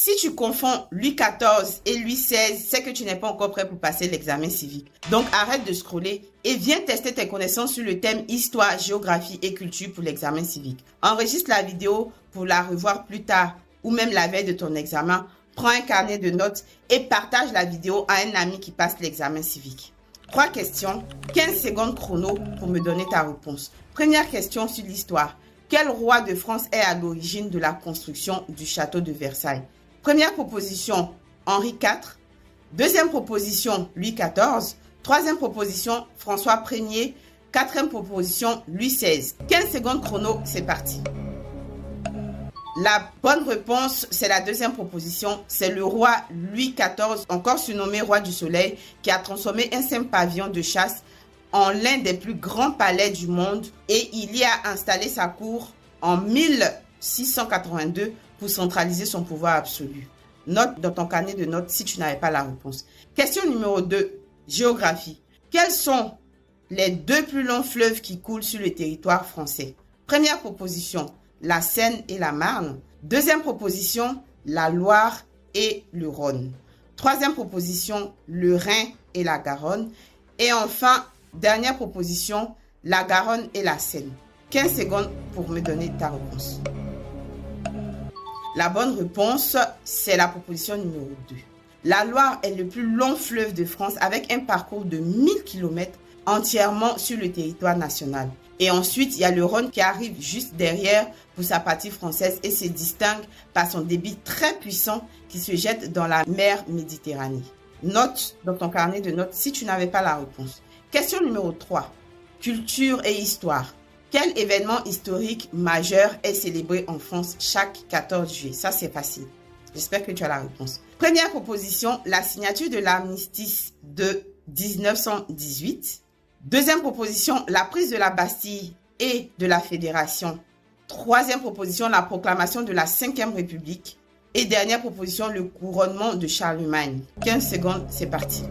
Si tu confonds Louis XIV et Louis XVI, c'est que tu n'es pas encore prêt pour passer l'examen civique. Donc arrête de scroller et viens tester tes connaissances sur le thème histoire, géographie et culture pour l'examen civique. Enregistre la vidéo pour la revoir plus tard ou même la veille de ton examen. Prends un carnet de notes et partage la vidéo à un ami qui passe l'examen civique. 3 questions, 15 secondes chrono pour me donner ta réponse. Première question sur l'histoire. Quel roi de France est à l'origine de la construction du château de Versailles? Première proposition, Henri IV. Deuxième proposition, Louis XIV. Troisième proposition, François Ier. Quatrième proposition, Louis XVI. 15 secondes chrono, c'est parti. La bonne réponse, c'est la deuxième proposition. C'est le roi Louis XIV, encore surnommé roi du soleil, qui a transformé un simple pavillon de chasse en l'un des plus grands palais du monde et il y a installé sa cour en 1682 pour centraliser son pouvoir absolu. Note dans ton carnet de notes si tu n'avais pas la réponse. Question numéro 2, géographie. Quels sont les 2 plus longs fleuves qui coulent sur le territoire français? Première proposition, la Seine et la Marne. Deuxième proposition, la Loire et le Rhône. Troisième proposition, le Rhin et la Garonne. Et enfin, dernière proposition, la Garonne et la Seine. 15 secondes pour me donner ta réponse. La bonne réponse, c'est la proposition numéro 2. La Loire est le plus long fleuve de France avec un parcours de 1000 km entièrement sur le territoire national. Et ensuite, il y a le Rhône qui arrive juste derrière pour sa partie française et se distingue par son débit très puissant qui se jette dans la mer Méditerranée. Note dans ton carnet de notes si tu n'avais pas la réponse. Question numéro 3. Culture et histoire. Quel événement historique majeur est célébré en France chaque 14 juillet? Ça, c'est facile. J'espère que tu as la réponse. Première proposition, la signature de l'armistice de 1918. Deuxième proposition, la prise de la Bastille et de la Fédération. Troisième proposition, la proclamation de la 5e République. Et dernière proposition, le couronnement de Charlemagne. 15 secondes, c'est parti.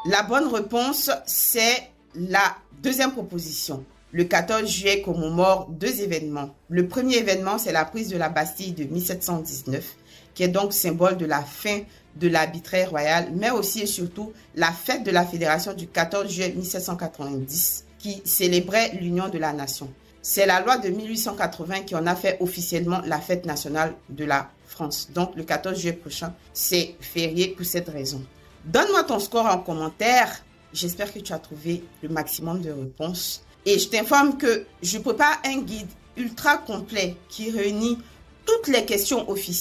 La bonne réponse, c'est la deuxième proposition. Le 14 juillet commémore 2 événements. Le premier événement, c'est la prise de la Bastille de 1719, qui est donc symbole de la fin de l'arbitraire royal, mais aussi et surtout la fête de la Fédération du 14 juillet 1790, qui célébrait l'union de la nation. C'est la loi de 1880 qui en a fait officiellement la fête nationale de la France. Donc le 14 juillet prochain, c'est férié pour cette raison. Donne-moi ton score en commentaire. J'espère que tu as trouvé le maximum de réponses. Et je t'informe que je prépare un guide ultra complet qui réunit toutes les questions officielles.